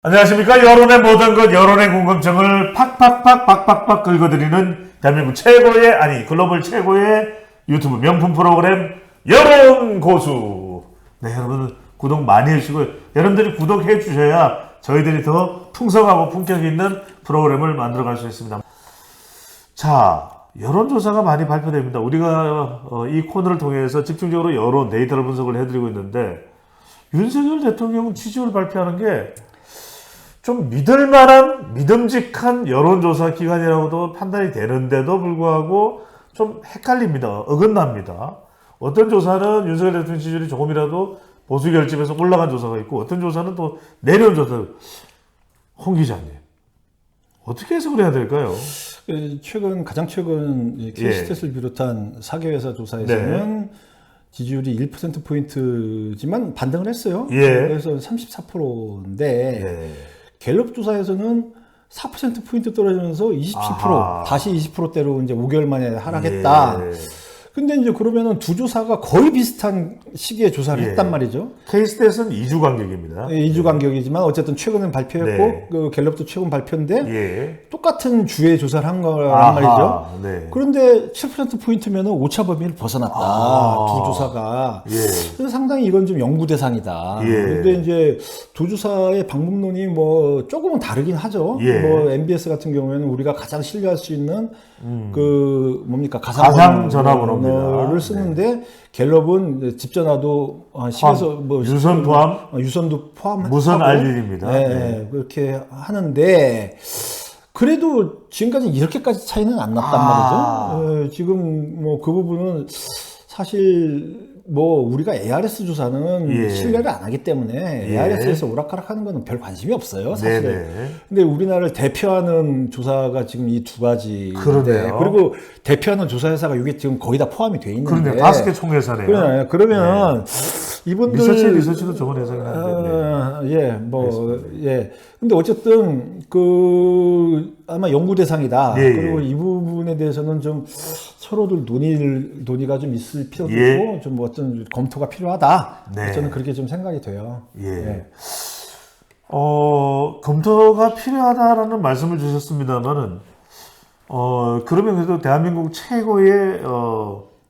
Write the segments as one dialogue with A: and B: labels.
A: 안녕하십니까. 여론의 모든 것, 여론의 궁금증을 팍팍팍 긁어드리는 대한민국 최고의, 아니 글로벌 최고의 유튜브 명품 프로그램 여론고수. 네, 여러분 구독 많이 해주시고요. 여러분들이 구독해 주셔야 저희들이 더 풍성하고 품격 있는 프로그램을 만들어갈 수 있습니다. 자, 여론조사가 많이 발표됩니다. 우리가 이 코너를 통해서 집중적으로 여론 데이터를 분석을 해드리고 있는데, 윤석열 대통령 지지율 발표하는 게 좀 믿을만한 믿음직한 여론조사 기관이라고도 판단이 되는데도 불구하고 좀 헷갈립니다. 어긋납니다. 어떤 조사는 윤석열 대통령 지지율이 조금이라도 보수 결집에서 올라간 조사가 있고, 어떤 조사는 또 내려온 조사. 홍 기자님, 어떻게 해석을 해야 될까요?
B: 가장 최근 K스탯을 비롯한 4개 회사 조사에서는
A: 네.
B: 지지율이 1%포인트지만 반등을 했어요.
A: 예.
B: 그래서 34%인데
A: 네.
B: 갤럽 조사에서는 4%포인트 떨어지면서 27%,
A: 아하.
B: 다시 20%대로 이제 5개월 만에 하락했다.
A: 예.
B: 근데 이제 그러면은 두 조사가 거의 비슷한 시기에 조사를
A: 예.
B: 했단 말이죠.
A: K스탯은 2주 간격입니다.
B: 2주 간격이지만 어쨌든 최근엔 발표했고,
A: 네.
B: 그 갤럽도 최근 발표인데,
A: 예.
B: 똑같은 주에 조사를 한 거란
A: 아하.
B: 말이죠.
A: 네.
B: 그런데 7%포인트면 오차 범위를 벗어났다. 두 조사가.
A: 예.
B: 그래서 상당히 이건 좀 연구 대상이다.
A: 예.
B: 근데 이제 두 조사의 방법론이 뭐 조금은 다르긴 하죠.
A: 예.
B: 뭐 MBS 같은 경우에는 우리가 가장 신뢰할 수 있는 그 뭡니까
A: 가상 전화번호입니다.
B: 를 쓰는데 갤럽은 집 전화도 한 10에서 뭐
A: 유선 포함,
B: 유선도 포함
A: 무선 알림입니다.
B: 네,
A: 네.
B: 그렇게 하는데 그래도 지금까지 이렇게까지 차이는 안 났단 말이죠. 지금 뭐 그 부분은 사실 뭐 우리가 ARS 조사는
A: 예.
B: 신뢰를 안 하기 때문에
A: 예.
B: ARS에서 오락가락하는 거는 별 관심이 없어요, 사실은.
A: 네네.
B: 근데 우리나라를 대표하는 조사가 지금 이 두 가지인데,
A: 그러네요.
B: 그리고 대표하는 조사 회사가 이게 지금 거의 다 포함이 돼 있는데.
A: 그런데 5개 총회사네요.
B: 그러면 이분들
A: 리서치도 좋은 해석이 한데.
B: 근데 어쨌든 아마 연구 대상이다.
A: 예,
B: 그리고
A: 예.
B: 이 부분에 대해서는 좀 서로들 논의가 좀 있을 필요도
A: 예.
B: 있고 좀 어떤 검토가 필요하다.
A: 네.
B: 저는 그렇게 좀 생각이 돼요.
A: 예. 검토가 필요하다라는 말씀을 주셨습니다만은, 그러면 그래도 대한민국 최고의,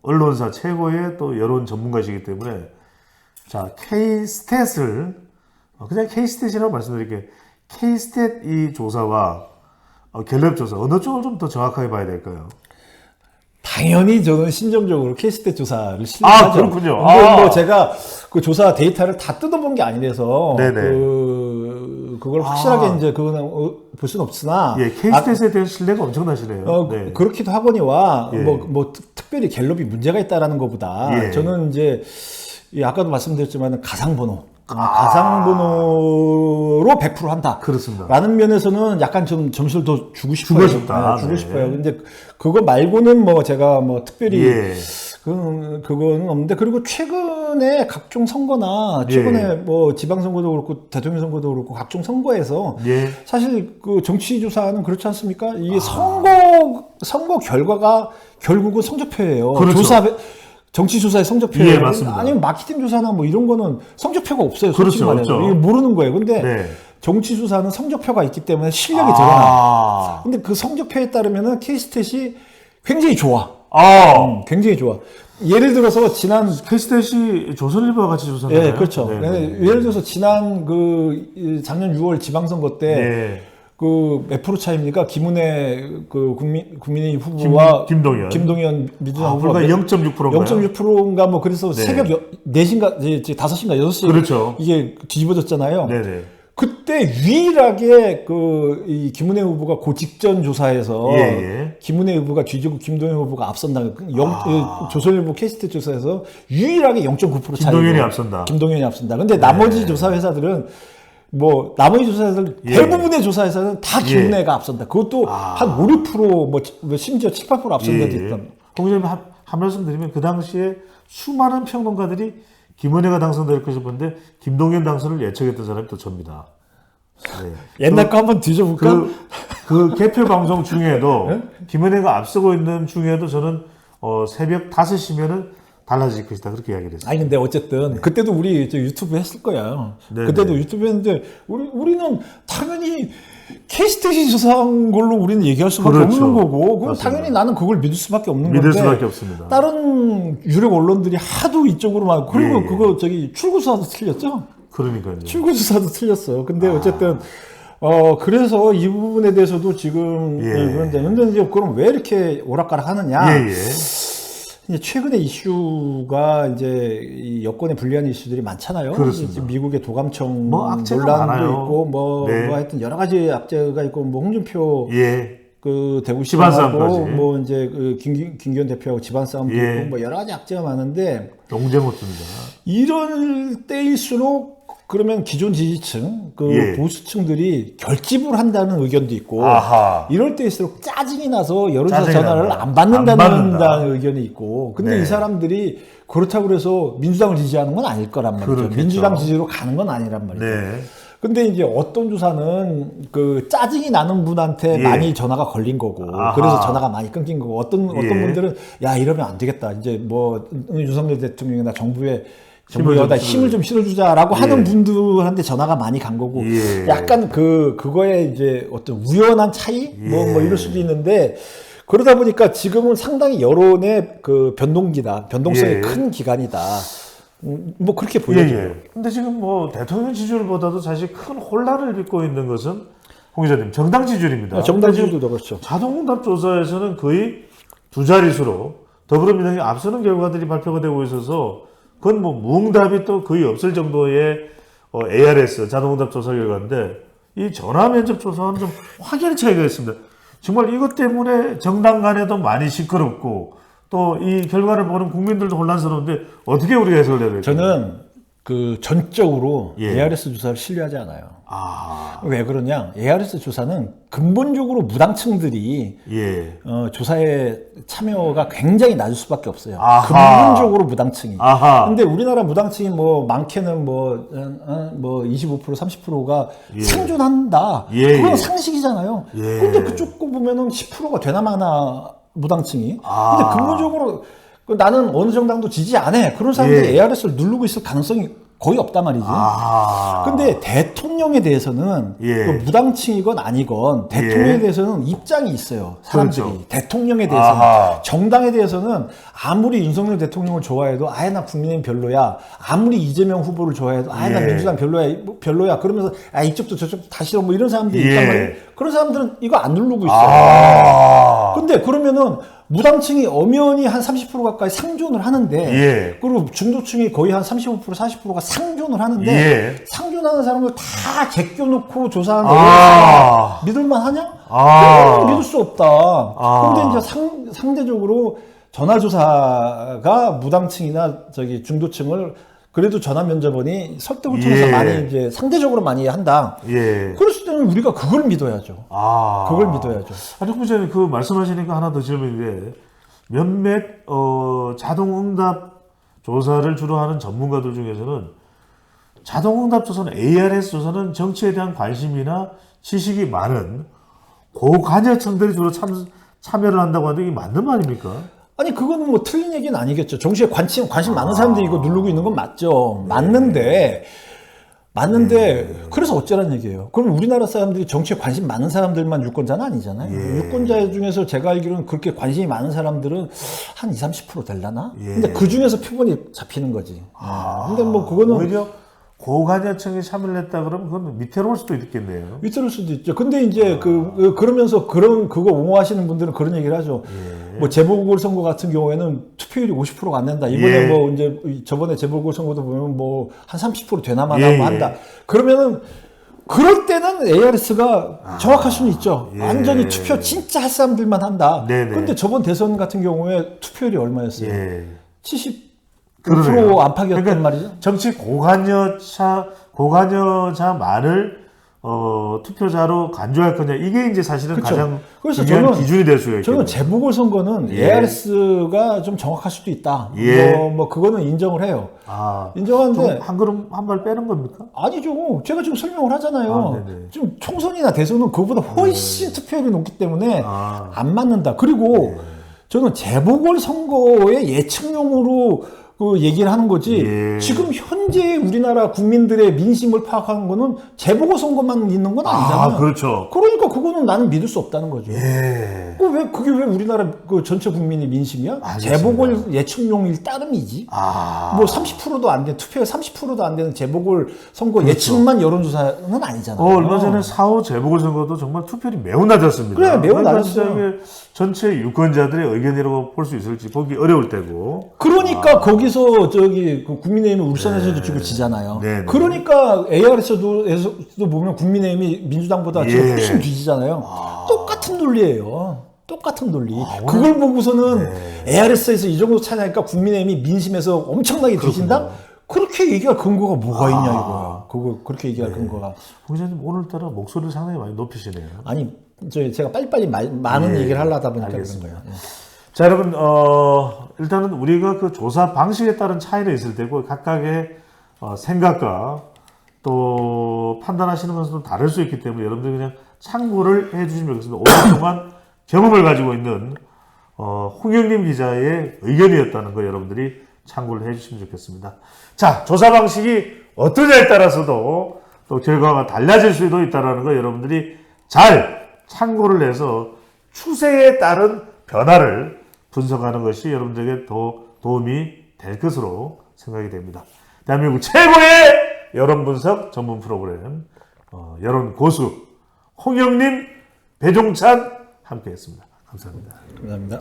A: 언론사, 최고의 또 여론 전문가시기 때문에, 자, K스탯을, 그냥 K스탯이라고 말씀드릴게요. K스탯 이 조사와 갤럽 조사, 어느 쪽을 좀 더 정확하게 봐야 될까요?
B: 당연히 저는 신정적으로 K스탯 조사를 신뢰하죠.
A: 그렇군요.
B: 근데 뭐 제가 그 조사 데이터를 다 뜯어본 게 아니라서
A: 네네.
B: 그걸 확실하게 이제 그거는 볼 수는 없으나
A: 예, K스탯에 대한 신뢰가 엄청나시네요. 네.
B: 그렇기도 하거니와
A: 예.
B: 뭐 특별히 갤럽이 문제가 있다라는 것보다
A: 예.
B: 저는 이제 아까도 말씀드렸지만 가상번호로 100% 한다.
A: 그렇습니다.
B: 라는 면에서는 약간 좀 점수를 더 주고 싶어요.
A: 주고 싶다.
B: 네, 주고
A: 네.
B: 싶어요. 근데 그거 말고는 뭐 제가 뭐 특별히
A: 예.
B: 그거는 없는데, 그리고 최근에 각종 선거나 최근에
A: 예.
B: 뭐 지방선거도 그렇고 대통령 선거도 그렇고 각종 선거에서
A: 예.
B: 사실 그 정치조사는 그렇지 않습니까? 이게 선거 결과가 결국은 성적표예요.
A: 그렇죠.
B: 정치조사의 성적표예요.
A: 예, 맞습니다.
B: 아니면 마케팅 조사나 뭐 이런 거는 성적표가 없어요. 솔직히
A: 그렇죠,
B: 말해서.
A: 없죠.
B: 이게 모르는 거예요. 근데
A: 네.
B: 정치조사는 성적표가 있기 때문에 실력이 드러나. 근데 그 성적표에 따르면은 K스탯이 굉장히 좋아. 굉장히 좋아. 예를 들어서 지난
A: K스탯이 조선일보와 같이 조사하나요?
B: 예, 그렇죠.
A: 네.
B: 예를 들어서 지난 작년 6월 지방선거 때
A: 네.
B: 몇 프로 차입니까? 김은혜 국민의힘 후보와 김동연 민주당 후보가
A: 불과 0.6%인가요?
B: 0.6%인가 뭐 그래서
A: 네.
B: 새벽 4시인가 5시인가 6시
A: 그렇죠.
B: 이게 뒤집어졌잖아요.
A: 네네.
B: 그때 유일하게 이 김은혜 후보가 그 직전 조사에서
A: 예.
B: 김은혜 후보가 뒤지고 김동연 후보가 앞선다. 조선일보 K스탯 조사에서 유일하게 0.9% 차이. 김동연이 앞선다. 근데 나머지 조사 회사들은 나머지 조사회사들 대부분의 조사회사는 다 김은혜가 앞선다. 그것도 한 5, 6% 심지어 7, 8% 앞선 데도 있다.
A: 공장님 한 말씀 드리면 그 당시에 수많은 평론가들이 김은혜가 당선될 것을 보는데 김동연 당선을 예측했던 사람이 또 접니다. 네.
B: 옛날 거 한번 뒤져볼까?
A: 그 개표 방송 중에도 김은혜가 앞서고 있는 중에도 저는 새벽 5시면은 달라질 것이다 그렇게 이야기를 했어요.
B: 아니 근데 어쨌든 그때도 우리 저 유튜브 했을 거야.
A: 네,
B: 그때도
A: 네.
B: 유튜브 했는데 우리는 당연히 K스탯이 조사한 걸로 우리는 얘기할 수밖에
A: 그렇죠.
B: 없는 거고 그럼
A: 맞습니다.
B: 당연히 나는 그걸 믿을 수밖에 없는
A: 믿을
B: 건데
A: 수밖에 없습니다.
B: 다른 유력 언론들이 하도 이쪽으로 막 그리고
A: 예.
B: 그거 저기 출구조사도 틀렸죠.
A: 그러니까요.
B: 출구조사도 틀렸어. 근데 어쨌든 그래서 이 부분에 대해서도 지금
A: 예.
B: 그런데 근데 이제 그럼 왜 이렇게 오락가락 하느냐?
A: 예, 예.
B: 이제 최근에 이슈가 이제 이 여권에 불리한 이슈들이 많잖아요.
A: 그렇습니다.
B: 이제 미국의 도감청
A: 뭐 악재가
B: 논란도
A: 많아요.
B: 있고 뭐
A: 네.
B: 하여튼 여러 가지 악재가 있고 뭐 홍준표
A: 예.
B: 그
A: 집안
B: 대구시장하고
A: 싸움까지.
B: 뭐 이제 그 김기현 대표하고 집안 싸움도
A: 예.
B: 있고 뭐 여러 가지 악재가 많은데
A: 용쟁호입니다.
B: 이럴 때일수록 그러면 기존 지지층, 그
A: 예.
B: 보수층들이 결집을 한다는 의견도 있고,
A: 아하.
B: 이럴 때일수록 짜증이 나서 여론조사
A: 짜증이
B: 전화를
A: 난다.
B: 안 받는다는
A: 안 받는다.
B: 의견이 있고, 근데
A: 네.
B: 이 사람들이 그렇다고 해서 민주당을 지지하는 건 아닐 거란 말이죠.
A: 그렇겠죠.
B: 민주당 지지로 가는 건 아니란 말이죠.
A: 네.
B: 근데 이제 어떤 조사는 그 짜증이 나는 분한테
A: 예.
B: 많이 전화가 걸린 거고,
A: 아하.
B: 그래서 전화가 많이 끊긴 거고, 어떤
A: 예.
B: 분들은 야, 이러면 안 되겠다. 이제 뭐 윤석열 대통령이나 정부에
A: 힘을
B: 정부에다
A: 좀
B: 힘을 좀 실어주자라고
A: 예.
B: 하는 분들한테 전화가 많이 간 거고,
A: 예.
B: 약간 그거에 이제 어떤 우연한 차이? 뭐
A: 예.
B: 이럴 수도 있는데, 그러다 보니까 지금은 상당히 여론의 그 변동기다. 변동성이
A: 예.
B: 큰 기간이다. 뭐 그렇게
A: 예,
B: 보여져요.
A: 예. 근데 지금 뭐 대통령 지지율보다도 사실 큰 혼란을 빚고 있는 것은 홍 기자님 정당 지지율입니다.
B: 정당 지지율도 그렇죠.
A: 자동응답 조사에서는 거의 두 자릿수로 더불어민주당이 앞서는 결과들이 발표가 되고 있어서 그건 뭐 무응답이 또 거의 없을 정도의 ARS 자동응답 조사 결과인데 이 전화 면접 조사는 좀 확연히 차이가 있습니다. 정말 이것 때문에 정당 간에도 많이 시끄럽고 또 이 결과를 보는 국민들도 혼란스러운데 어떻게 우리가 해석을 해야 될까요?
B: 저는 그 전적으로
A: 예.
B: ARS 조사를 신뢰하지 않아요.
A: 아,
B: 왜 그러냐? ARS 조사는 근본적으로 무당층들이
A: 예.
B: 조사에 참여가 굉장히 낮을 수밖에 없어요.
A: 아하.
B: 근본적으로 무당층이.
A: 아하.
B: 근데 우리나라 무당층이 뭐 많게는 뭐 25% 30%가
A: 예.
B: 생존한다.
A: 예,
B: 그건
A: 예.
B: 상식이잖아요.
A: 예.
B: 근데 그쪽 거 보면은 10%가 되나 마나 무당층이.
A: 아.
B: 근데 근본적으로 나는 어느 정당도 지지 안 해. 그런 사람들이
A: 예.
B: ARS를 누르고 있을 가능성이 거의 없단 말이지.
A: 아.
B: 근데 대통령에 대해서는
A: 예.
B: 그 무당층이건 아니건 대통령에
A: 예.
B: 대해서는 입장이 있어요. 사람들이.
A: 그렇죠.
B: 대통령에 대해서는.
A: 아하.
B: 정당에 대해서는 아무리 윤석열 대통령을 좋아해도 아예 나 국민의힘 별로야. 아무리 이재명 후보를 좋아해도 아예 나
A: 예.
B: 민주당 별로야. 그러면서 이쪽도 저쪽도 다 싫어. 뭐 이런 사람들이
A: 예.
B: 있단 말이에요. 그런 사람들은 이거 안 누르고 있어요.
A: 아.
B: 근데 그러면은 무당층이 엄연히 한 30% 가까이 상존을 하는데
A: 예.
B: 그리고 중도층이 거의 한 35% 40%가 상존을 하는데
A: 예.
B: 상존하는 사람들 다 제껴놓고 조사하는
A: 아.
B: 믿을만 하냐?
A: 아.
B: 그건 믿을 수 없다.
A: 아.
B: 그런데 이제 상대적으로 전화조사가 무당층이나 저기 중도층을 그래도 전화면접원이 설득을 통해서
A: 예.
B: 많이 이제 상대적으로 많이 한다.
A: 예.
B: 그랬을 때는 우리가 그걸 믿어야죠.
A: 아.
B: 그걸 믿어야죠.
A: 아니, 후보자님 그 말씀하시니까 하나 더 질문인 게 몇몇 자동응답 조사를 주로 하는 전문가들 중에서는 자동응답 조사는 ARS 조사는 정치에 대한 관심이나 지식이 많은 고관여층들이 주로 참여를 한다고 하는데 이게 맞는 말입니까?
B: 아니 그거는 뭐 틀린 얘기는 아니겠죠. 정치에 관심 많은 사람들이 이거 누르고 있는 건 맞죠. 맞는데 그래서 어쩌란 얘기예요. 그럼 우리나라 사람들이 정치에 관심 많은 사람들만 유권자는 아니잖아요.
A: 예.
B: 유권자 중에서 제가 알기로는 그렇게 관심이 많은 사람들은 한 20, 30% 될라나?
A: 예.
B: 근데 그 중에서 표본이 잡히는 거지. 근데 뭐 그거는
A: 오히려 고관여층이 참여를 했다 그러면 그건 밑으로 올 수도 있겠네요.
B: 위태로울 수도 있죠. 근데 이제 그러면서 그거 옹호하시는 분들은 그런 얘기를 하죠. 뭐 재보궐선거 같은 경우에는 투표율이 50%가 안 된다. 이번에
A: 예.
B: 뭐 이제 저번에 재보궐선거도 보면 뭐 한 30% 되나마나
A: 예,
B: 뭐
A: 예.
B: 한다. 그러면은 그럴 때는 ARS가 정확할 수는 있죠.
A: 예.
B: 완전히 투표 진짜 할 사람들만 한다.
A: 네네.
B: 근데 저번 대선 같은 경우에 투표율이 얼마였어요?
A: 예.
B: 70%
A: 그러네요.
B: 안팎이었단
A: 그러니까
B: 말이죠.
A: 정치 고관여자만을 투표자로 간주할 거냐 이게 이제 사실은
B: 그쵸.
A: 가장
B: 그래서
A: 중요한
B: 저는-
A: 기준이 될 수가 있겠네요.
B: 저는 재보궐선거는
A: 예.
B: ARS가 좀 정확할 수도 있다.
A: 예.
B: 뭐 그거는 인정을 해요.
A: 아,
B: 인정하는데
A: 한 걸음 한 발 빼는 겁니까?
B: 아니죠. 제가 지금 설명을 하잖아요.
A: 아, 네네.
B: 지금 총선이나 대선은 그거보다 훨씬 투표율이 높기 때문에
A: 아.
B: 안 맞는다. 그리고 저는 재보궐 선거의 예측용으로 그 얘기를 하는 거지.
A: 예.
B: 지금 현재 우리나라 국민들의 민심을 파악하는 거는 재보궐 선거만 있는 건 아니잖아요.
A: 아, 그렇죠.
B: 그러니까 그거는 나는 믿을 수 없다는 거죠.
A: 예.
B: 그게 왜 우리나라 그 전체 국민의 민심이야?
A: 알겠습니다.
B: 재보궐 예측용일 따름이지.
A: 아.
B: 뭐 30%도 안 돼, 투표율 30%도 안 되는 재보궐 선거
A: 그렇죠.
B: 예측만 여론조사는 아니잖아요.
A: 얼마 전에 4.5 재보궐선거도 정말 투표율이 매우 낮았습니다.
B: 그래, 매우
A: 그러니까
B: 낮았어요.
A: 진짜 이게 전체 유권자들의 의견이라고 볼 수 있을지 보기 어려울 때고.
B: 그러니까 거기서 저기 그 국민의힘이 울산에서도 지고 지잖아요.
A: 네, 네.
B: 그러니까 AR에서도 보면 국민의힘이 민주당보다 지금
A: 예.
B: 훨씬 뒤지잖아요. 똑같은 논리예요. 똑같은 논리.
A: 오늘-
B: 그걸 보고서는 ARS에서 이 정도 차지하니까 국민의힘이 민심에서 엄청나게 뒤진다? 그렇게 얘기할 근거가 뭐가 있냐 이거야. 그거 그렇게 얘기할 근거가.
A: 홍 기자님 오늘따라 목소리를 상당히 많이 높이시네요.
B: 아니, 제가 빨리빨리 많은
A: 예.
B: 얘기를 하려다 보니까
A: 알겠습니다.
B: 그런 거예요.
A: 자, 여러분, 일단은 우리가 그 조사 방식에 따른 차이는 있을 테고, 각각의 생각과 또 판단하시는 것은 좀 다를 수 있기 때문에 여러분들 그냥 참고를 해 주시면 좋겠습니다. 오랫동안 경험을 가지고 있는, 홍영림 기자의 의견이었다는 거 여러분들이 참고를 해 주시면 좋겠습니다. 자, 조사 방식이 어떠냐에 따라서도 또 결과가 달라질 수도 있다는 거 여러분들이 잘 참고를 해서 추세에 따른 변화를 분석하는 것이 여러분들에게 더 도움이 될 것으로 생각이 됩니다. 대한민국 최고의 여론 분석 전문 프로그램 여론 고수 홍영림, 배종찬 함께했습니다. 감사합니다.
B: 감사합니다.